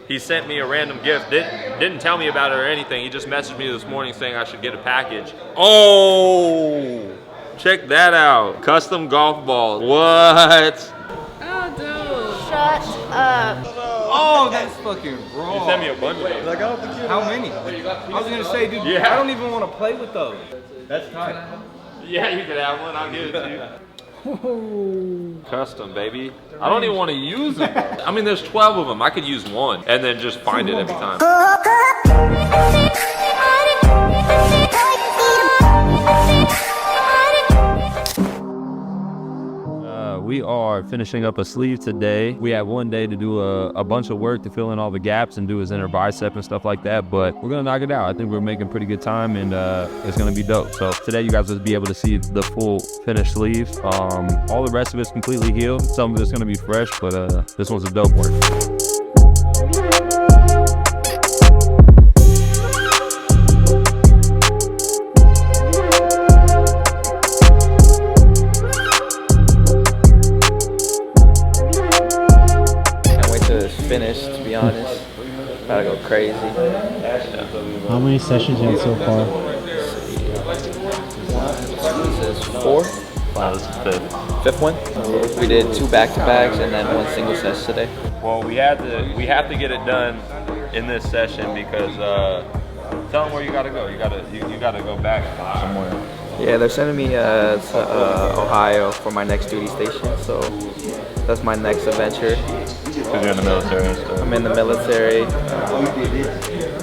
he sent me a random gift. Didn't tell me about it or anything. He just messaged me this morning saying I should get a package. Oh, check that out. Custom golf balls. What? Oh, dude. Shut up. Oh, that's fucking wrong. You sent me a bunch of them. Like, I don't think you How many? I was gonna say, dude, Yeah. I don't even want to play with those. That's tight. Yeah, you could have one. I'll give it to you. Custom, baby. I don't even want to use them. I mean, there's 12 of them. I could use one and then just find it every time. We are finishing up a sleeve today. We have one day to do a bunch of work to fill in all the gaps and do his inner bicep and stuff like that, but we're gonna knock it out. I think we're making pretty good time, and it's gonna be dope. So today you guys will be able to see the full finished sleeve. All the rest of it's completely healed. Some of it's gonna be fresh, but this one's a dope work. Finished, to be honest. Gotta go crazy. How many sessions you had so far? This is 4. Wow, this is the Fifth one. We did 2 back-to-backs and then 1 single session today. Well, we have to get it done in this session because tell them where you gotta go. You gotta go back somewhere. Yeah, they're sending me to Ohio for my next duty station, so that's my next adventure. Because you're in the military and stuff. I'm in the military.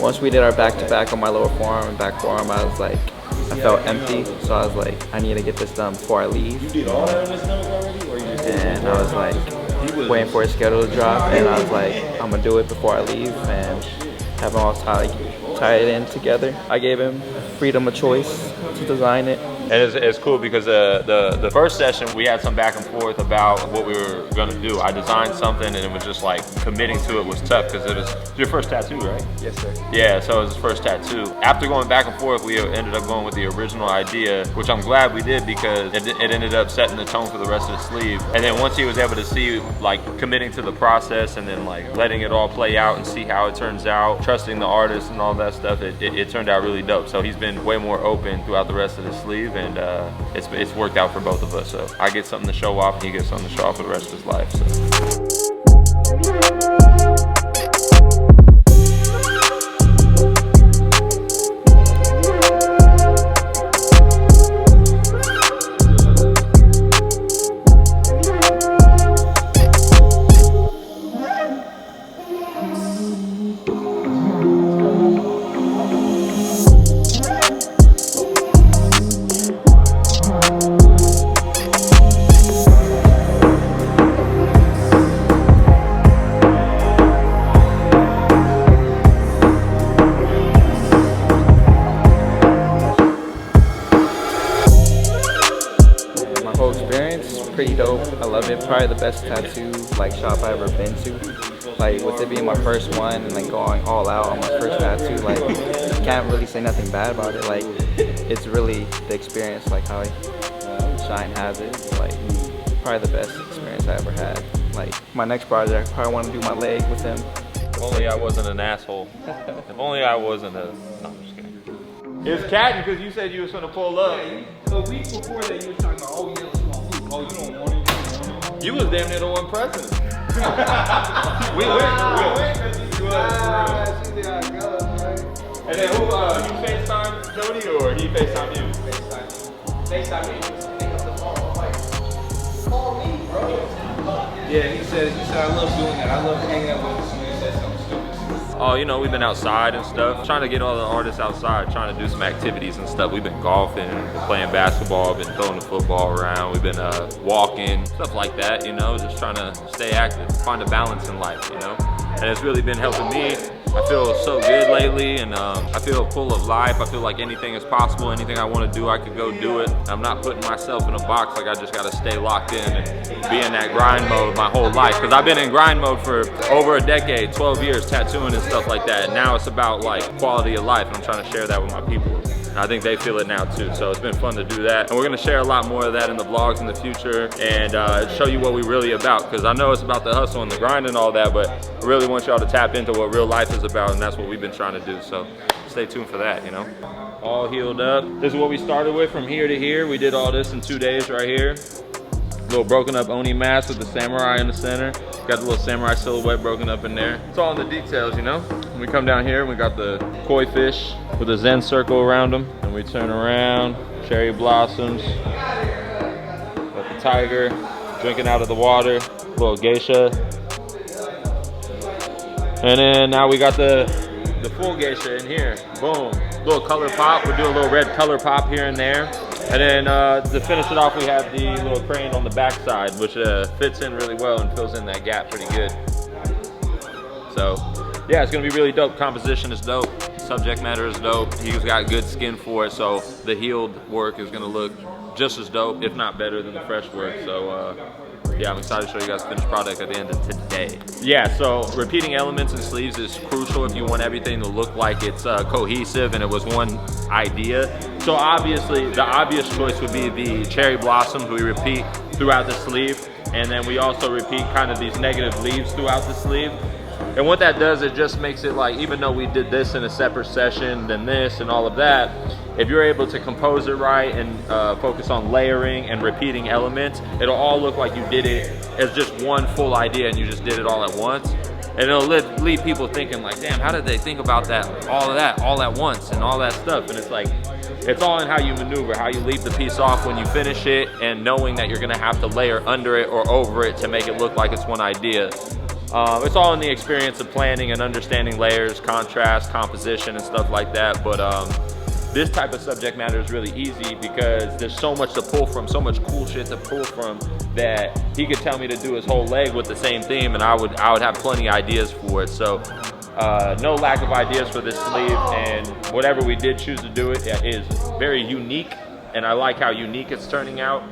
Once we did our back-to-back on my lower forearm and back forearm, I felt empty, so I was like, I need to get this done before I leave. And I was like, waiting for his schedule to drop, and I was like, I'm gonna do it before I leave and have them all tie it in together. I gave him freedom of choice to design it. And it's cool because the first session we had some back and forth about what we were gonna do. I designed something and it was just like committing to it was tough because it was your first tattoo, right? Yes, sir. Yeah, so it was his first tattoo. After going back and forth, we ended up going with the original idea, which I'm glad we did because it ended up setting the tone for the rest of the sleeve. And then once he was able to see like committing to the process and then like letting it all play out and see how it turns out, trusting the artist and all that stuff, it turned out really dope. So he's been way more open throughout the rest of the sleeve, and it's worked out for both of us. So I get something to show off, and he gets something to show off for the rest of his life. So. Pretty dope. I love it. Probably the best tattoo shop I've ever been to. Like with it being my first one and like going all out on my first tattoo, like you can't really say nothing bad about it. Like it's really the experience, like how Shine has it. Like probably the best experience I ever had. Like my next project, I probably want to do my leg with him. If only I wasn't an asshole. If only I wasn't a. No, I'm just kidding. It's catting because you said you was gonna pull up. Yeah, a week before that, you were talking about, oh yeah, let's go. Oh, you don't want it. You was damn near the one president. we went. And then who? You FaceTime Jody or he FaceTime you? FaceTime me. Pick up the phone. I'm like, call me, bro. Yeah, he said I love doing that. I love hanging out with him. He said something stupid. Oh, you know, we've been outside and stuff. Trying to get all the artists outside, trying to do some activities and stuff. We've been golfing, playing basketball, been throwing the football around. We've been walking, stuff like that, you know, just trying to stay active, find a balance in life, you know. And it's really been helping me. I feel so good lately, and I feel full of life. I feel like anything is possible. Anything I want to do, I could go do it. I'm not putting myself in a box. Like I just got to stay locked in and be in that grind mode my whole life. Because I've been in grind mode for over a decade, 12 years, tattooing and stuff like that. And now it's about like quality of life, and I'm trying to share that with my people. I think they feel it now too. So it's been fun to do that. And we're gonna share a lot more of that in the vlogs in the future and show you what we really about. Because I know it's about the hustle and the grind and all that, but I really want y'all to tap into what real life is about, and that's what we've been trying to do. So stay tuned for that, you know. All healed up. This is what we started with from here to here. We did all this in 2 days right here. Little broken up Oni mask with the samurai in the center. Got the little samurai silhouette broken up in there. It's all in the details, you know? When we come down here, we got the koi fish with a Zen circle around them. And we turn around, cherry blossoms. Got the tiger drinking out of the water, little geisha. And then now we got the full geisha in here. Boom. Little color pop. We'll do a little red color pop here and there. And then to finish it off, we have the little crane on the back side, which fits in really well and fills in that gap pretty good. So yeah, it's gonna be really dope. Composition is dope. Subject matter is dope. He's got good skin for it, so the healed work is gonna look just as dope, if not better than the fresh work. So yeah, I'm excited to show you guys the finished product at the end of today. Yeah, so repeating elements and sleeves is crucial if you want everything to look like it's cohesive and it was one idea. So obviously, the obvious choice would be the cherry blossoms we repeat throughout the sleeve. And then we also repeat kind of these negative leaves throughout the sleeve. And what that does, it just makes it like, even though we did this in a separate session than this and all of that, if you're able to compose it right and focus on layering and repeating elements, it'll all look like you did it as just one full idea and you just did it all at once. And it'll leave people thinking like, damn, how did they think about that, all at once and all that stuff? And it's like, it's all in how you maneuver, how you leave the piece off when you finish it, and knowing that you're gonna have to layer under it or over it to make it look like it's one idea. It's all in the experience of planning and understanding layers, contrast, composition, and stuff like that. But this type of subject matter is really easy because there's so much to pull from, so much cool shit to pull from, that he could tell me to do his whole leg with the same theme, and I would have plenty of ideas for it. So no lack of ideas for this sleeve, and whatever we did choose to do it is very unique, and I like how unique it's turning out.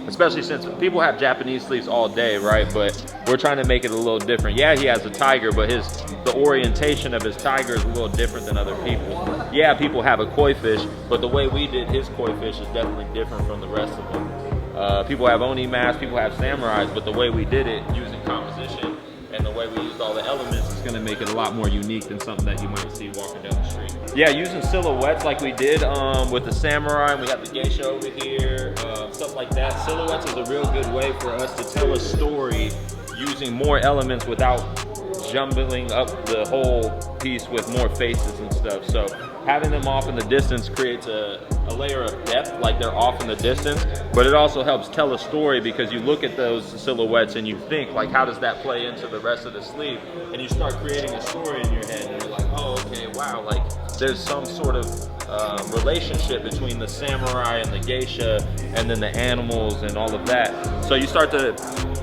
Especially since people have Japanese sleeves all day, right? But we're trying to make it a little different. Yeah, he has a tiger, but the orientation of his tiger is a little different than other people. Yeah, people have a koi fish, but the way we did his koi fish is definitely different from the rest of them. People have Oni masks, people have samurais, but the way we did it using composition and the way we used all the elements is gonna make it a lot more unique than something that you might see walking down the street. Yeah, using silhouettes like we did with the samurai, and we got the geisha over here, stuff like that. Silhouettes is a real good way for us to tell a story using more elements without jumbling up the whole piece with more faces and stuff. So having them off in the distance creates a layer of depth, like they're off in the distance, but it also helps tell a story because you look at those silhouettes and you think like, how does that play into the rest of the sleeve? And you start creating a story in your head and you're like, oh, okay, wow, like there's some sort of relationship between the samurai and the geisha and then the animals and all of that. So you start to,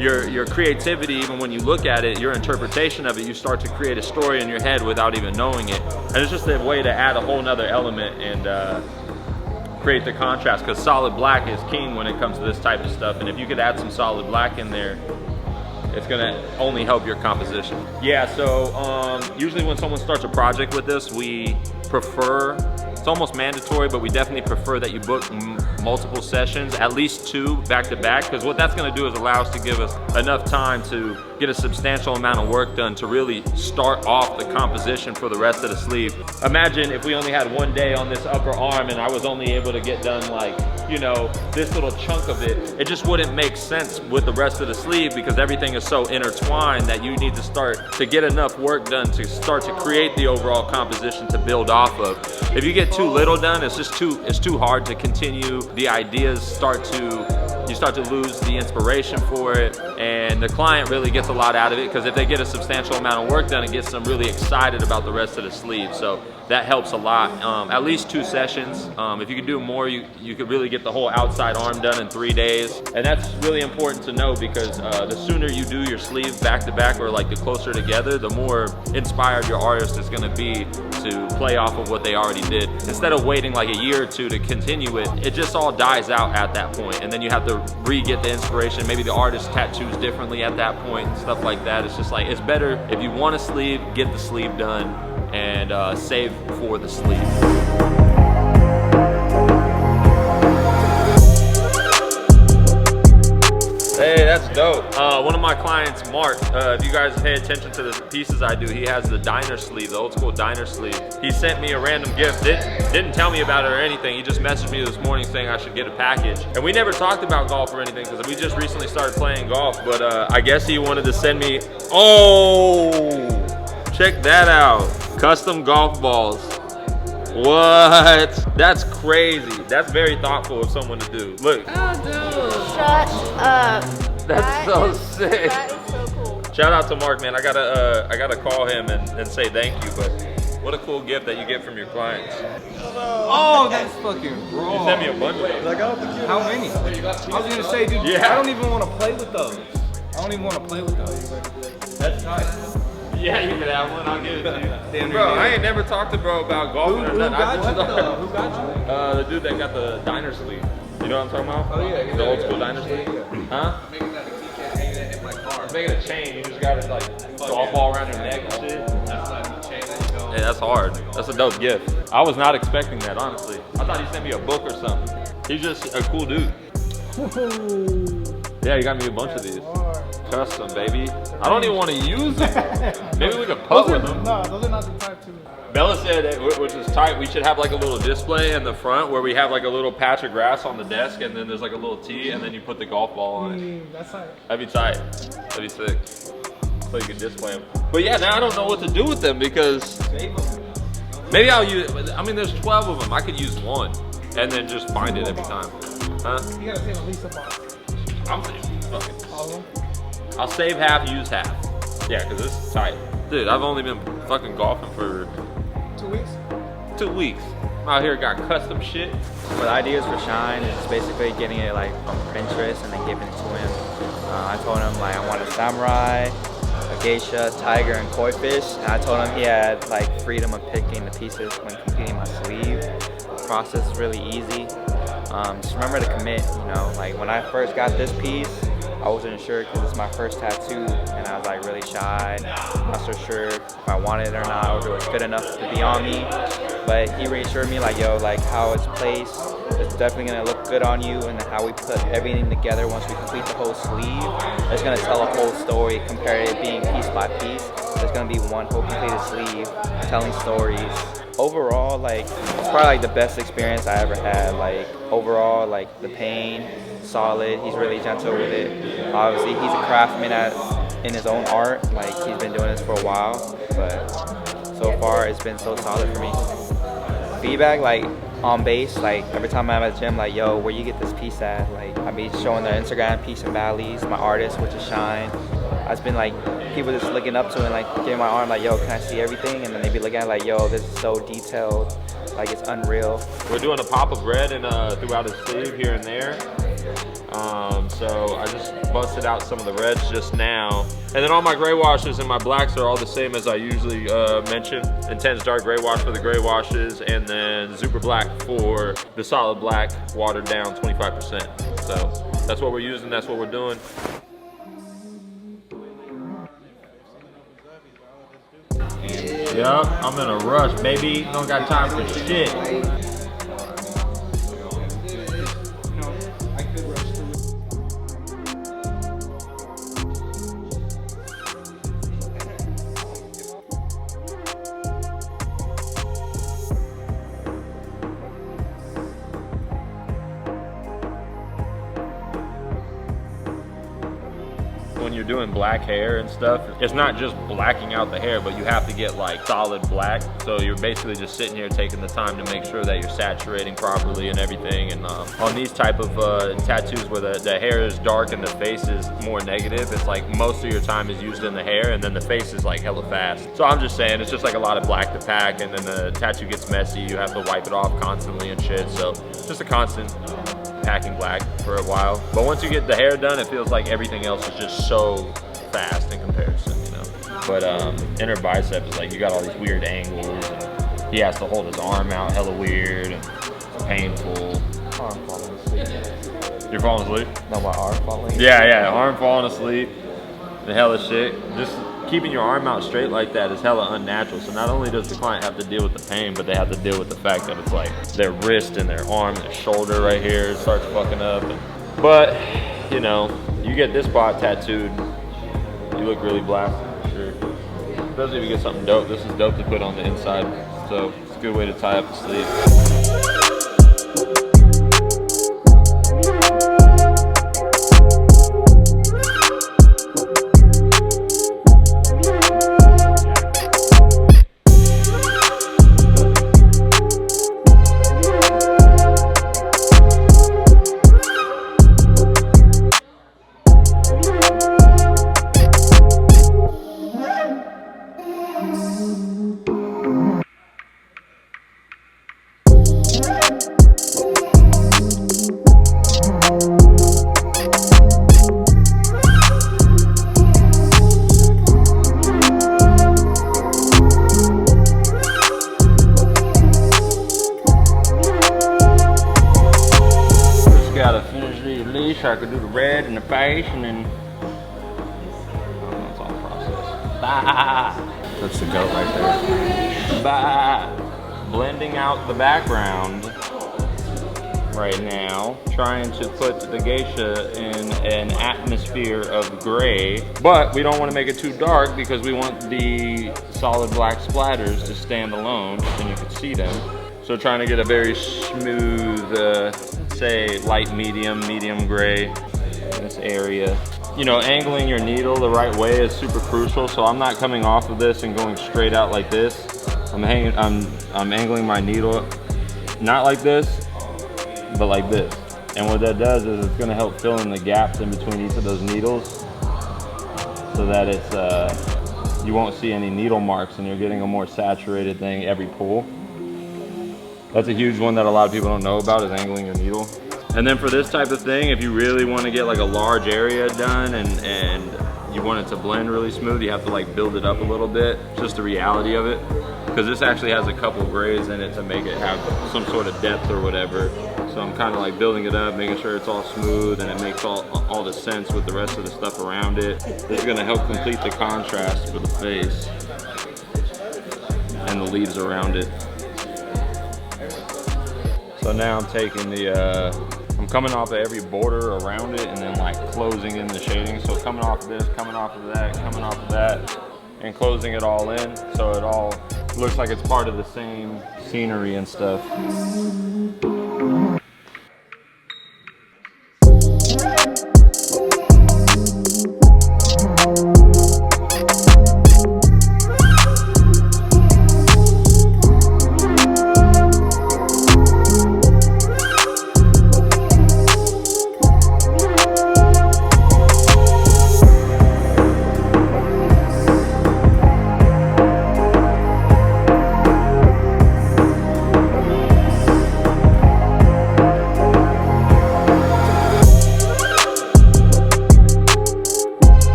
your creativity, even when you look at it, your interpretation of it, you start to create a story in your head without even knowing it. And it's just a way to add a whole nother element and create the contrast, because solid black is king when it comes to this type of stuff. And if you could add some solid black in there, it's gonna only help your composition. Yeah, so usually when someone starts a project with this, we prefer, it's almost mandatory, but we definitely prefer that you book multiple sessions, at least 2 back-to-back, because what that's gonna do is allow us to give us enough time to get a substantial amount of work done to really start off the composition for the rest of the sleeve. Imagine if we only had 1 day on this upper arm and I was only able to get done like, you know, this little chunk of it. It just wouldn't make sense with the rest of the sleeve because everything is so intertwined that you need to start to get enough work done to start to create the overall composition to build off of. If you get too little done, it's too hard to continue. The ideas you start to lose the inspiration for it, and the client really gets a lot out of it because if they get a substantial amount of work done, it gets them really excited about the rest of the sleeve. So that helps a lot. At least 2 sessions. If you can do more, you could really get the whole outside arm done in 3 days. And that's really important to know because the sooner you do your sleeve back to back or like the closer together, the more inspired your artist is gonna be to play off of what they already did. Instead of waiting like a year or 2 to continue it, it just all dies out at that point. And then you have to re-get the inspiration. Maybe the artist tattoos differently at that point and stuff like that. It's just like, it's better if you want a sleeve, get the sleeve done and save for the sleeve. Hey, that's dope. One of my clients, Mark, if you guys pay attention to the pieces I do, he has the diner sleeve, the old school diner sleeve. He sent me a random gift, didn't tell me about it or anything. He just messaged me this morning saying I should get a package. And we never talked about golf or anything because we just recently started playing golf, but I guess he wanted to send me, oh, check that out. Custom golf balls. What? That's crazy. That's very thoughtful of someone to do. Look. Oh, dude. Shut up. That's so sick. That is so cool. Shout out to Mark, man. I gotta call him and say thank you, but what a cool gift that you get from your clients. Oh, that's fucking raw. You sent me a bunch of those. How many? I was gonna say, dude, Yeah. I don't even want to play with those. I don't even want to play with those. That's nice. Yeah, you can have one. I'll give it to you. Damn, Bro, dude. I ain't never talked to bro about golfing or Who nothing. got you though? Who got you? The dude that got the diner sleeve. You know what I'm talking about? Oh yeah, The old school diner sleeve. Huh? I'm making that a keychain hanging it in my car. Making a chain. You just got it like golf ball around your neck and shit. That's like the chain that you go. Hey, that's hard. That's a dope gift. I was not expecting that, honestly. I thought he sent me a book or something. He's just a cool dude. Yeah, he got me a bunch of these. Custom, baby. I don't even want to use them. Maybe we could putt with them. No, those are not the type two. Bella said, that, which is tight, we should have like a little display in the front where we have like a little patch of grass on the desk and then there's like a little tee and then you put the golf ball on it. That's like. That'd be tight. That'd be sick. So you can display them. But yeah, now I don't know what to do with them because maybe I'll use, I mean, there's 12 of them. I could use one and then just find it every time. Huh? You gotta save at least a box. I'm saving. Okay. All of them? I'll save half, use half. Yeah, because this is tight. Dude, I've only been fucking golfing for 2 weeks? 2 weeks. I'm out here, got custom shit. But the ideas for Shine is basically getting it like from Pinterest and then giving it to him. I told him like I want a samurai, a geisha, tiger, and koi fish. And I told him he had like freedom of picking the pieces when completing my sleeve. The process is really easy. Just remember to commit, you know, like when I first got this piece, I wasn't sure because it's my first tattoo and I was like really shy, not so sure if I wanted it or not or if it was good enough to be on me. But he reassured me like, yo, like how it's placed, it's definitely gonna look good on you, and then how we put everything together once we complete the whole sleeve, it's gonna tell a whole story compared to it being piece by piece. There's gonna be one whole completed sleeve telling stories. Overall, like, it's probably like the best experience I ever had. Like, overall, like the pain, solid. He's really gentle with it. Obviously, he's a craftsman in his own art. Like, he's been doing this for a while, but so far it's been so solid for me. Feedback, like on base, like every time I'm at the gym, like, yo, where you get this piece at? Like, I be showing their Instagram, Peace and Valleys, my artist, which is Shine. I've been like, people just looking up to it and like giving my arm, like, yo, can I see everything? And then they be looking at it like, yo, this is so detailed, like it's unreal. We're doing a pop of red and throughout his sleeve here and there. So I just busted out some of the reds just now. And then all my gray washes and my blacks are all the same as I usually mention. Intense dark gray wash for the gray washes, and then super black for the solid black, watered down 25%. So that's what we're using, that's what we're doing. Yup, I'm in a rush, baby. Don't got time for shit. When you're doing black hair and stuff, it's not just blacking out the hair, but you have to get like solid black. So you're basically just sitting here taking the time to make sure that you're saturating properly and everything. And on these type of tattoos where the hair is dark and the face is more negative, it's like most of your time is used in the hair and then the face is like hella fast. So I'm just saying, it's just like a lot of black to pack, and then the tattoo gets messy. You have to wipe it off constantly and shit. So just a constant packing black for a while. But once you get the hair done, it feels like everything else is just so fast in comparison, you know. But inner bicep is like, you got all these weird angles, and he has to hold his arm out hella weird and it's painful. Arm falling asleep. You're falling asleep? No, my arm falling. Yeah, arm falling asleep, the hella shit. Just keeping your arm out straight like that is hella unnatural. So not only does the client have to deal with the pain, but they have to deal with the fact that it's like their wrist and their arm and their shoulder right here starts fucking up. But, you know, You get this spot tattooed, you look really blasted for sure. Especially if you get something dope. This is dope to put on the inside. So it's a good way to tie up the sleeve. I could do the red and the face, and then it's all process. Bah. That's the goat right there. Bah. Blending out the background right now, trying to put the geisha in an atmosphere of gray, but we don't want to make it too dark because we want the solid black splatters to stand alone and you can see them. So trying to get a very smooth, say light medium, medium gray in this area. You know, angling your needle the right way is super crucial. So I'm not coming off of this and going straight out like this. I'm angling my needle not like this, but like this. And what that does is it's gonna help fill in the gaps in between each of those needles so that it's, you won't see any needle marks and you're getting a more saturated thing every pull. That's a huge one that a lot of people don't know about, is angling your needle. And then for this type of thing, if you really want to get like a large area done and you want it to blend really smooth, you have to like build it up a little bit, just the reality of it. Because this actually has a couple grays in it to make it have some sort of depth or whatever. So I'm kind of like building it up, making sure it's all smooth and it makes all the sense with the rest of the stuff around it. This is going to help complete the contrast for the face and the leaves around it. So now I'm taking I'm coming off of every border around it and then like closing in the shading. So coming off of this, coming off of that, coming off of that, and closing it all in so it all looks like it's part of the same scenery and stuff.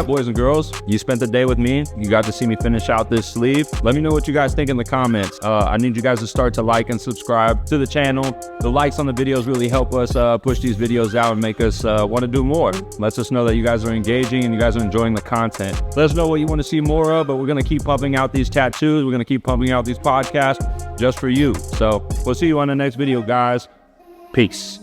Boys and girls, you spent the day with me. You got to see me finish out this sleeve. Let me know what you guys think in the comments. I need you guys to start to like and subscribe to the channel. The likes on the videos really help us push these videos out and make us want to do more. Lets us know that you guys are engaging and you guys are enjoying the content. Let us know what you want to see more of, but we're going to keep pumping out these tattoos. We're going to keep pumping out these podcasts just for you. So we'll see you on the next video, guys. Peace.